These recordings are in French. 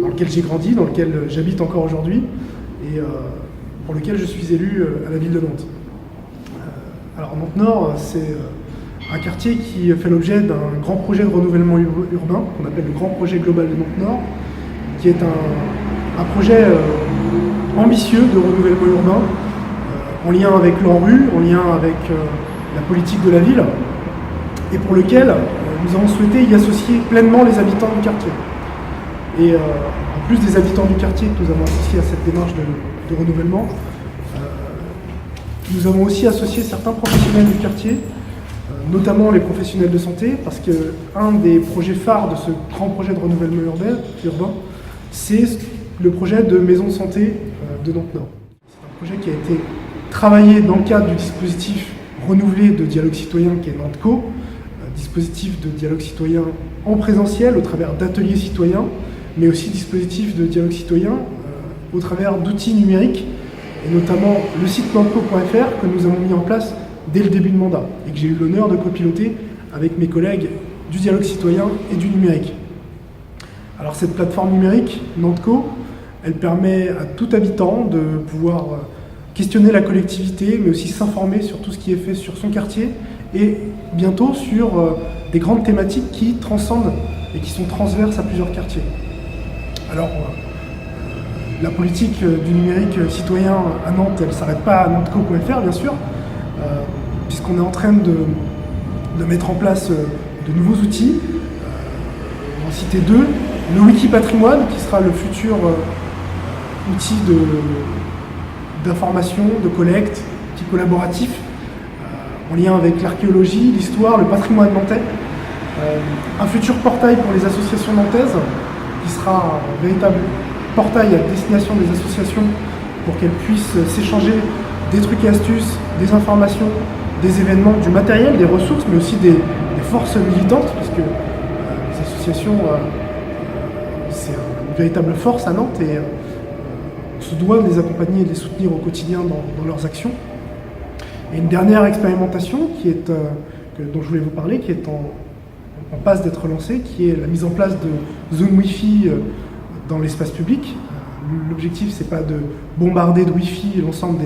dans lequel j'ai grandi, dans lequel j'habite encore aujourd'hui, et pour lequel je suis élu à la ville de Nantes. Alors Nantes-Nord, c'est un quartier qui fait l'objet d'un grand projet de renouvellement urbain, qu'on appelle le Grand Projet Global de Nantes-Nord, qui est un projet ambitieux de renouvellement urbain, en lien avec l'ANRU, en lien avec la politique de la ville, et pour lequel nous avons souhaité y associer pleinement les habitants du quartier. Et en plus des habitants du quartier que nous avons associés à cette démarche de renouvellement, nous avons aussi associé certains professionnels du quartier, notamment les professionnels de santé, parce qu'un des projets phares de ce grand projet de renouvellement urbain, c'est le projet de maison de santé de Nantes-Nord. C'est un projet qui a été travaillé dans le cadre du dispositif renouvelé de dialogue citoyen qui est Nanteco, dispositif de dialogue citoyen en présentiel au travers d'ateliers citoyens, mais aussi dispositif de dialogue citoyen au travers d'outils numériques, et notamment le site nanteco.fr que nous avons mis en place dès le début de mandat et que j'ai eu l'honneur de copiloter avec mes collègues du dialogue citoyen et du numérique. Alors cette plateforme numérique, Nanteco, elle permet à tout habitant de pouvoir questionner la collectivité, mais aussi s'informer sur tout ce qui est fait sur son quartier et bientôt sur des grandes thématiques qui transcendent et qui sont transverses à plusieurs quartiers. Alors, la politique du numérique citoyen à Nantes, elle ne s'arrête pas à nanteco.fr, bien sûr, puisqu'on est en train de mettre en place de nouveaux outils. On va en citer deux. Le Wiki Patrimoine, qui sera le futur outil d'information, de collecte, outil collaboratif, en lien avec l'archéologie, l'histoire, le patrimoine nantais. Un futur portail pour les associations nantaises, qui sera un véritable portail à destination des associations pour qu'elles puissent s'échanger des trucs et astuces, des informations, des événements, du matériel, des ressources, mais aussi des forces militantes, puisque les associations, c'est une véritable force à Nantes et on se doit de les accompagner et de les soutenir au quotidien dans leurs actions. Et une dernière expérimentation dont je voulais vous parler, qui est en passe d'être lancée, qui est la mise en place de zones Wi-Fi dans l'espace public. L'objectif, c'est pas de bombarder de Wi-Fi l'ensemble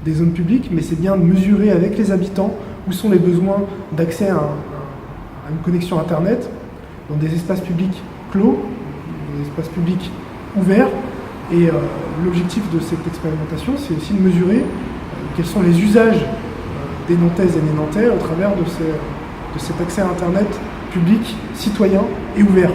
des zones publiques, mais c'est bien de mesurer avec les habitants où sont les besoins d'accès à une connexion Internet dans des espaces publics clos, des espaces publics ouverts. Et l'objectif de cette expérimentation, c'est aussi de mesurer quels sont les usages des Nantaises et des Nantais au travers de cet accès à Internet public, citoyen et ouvert.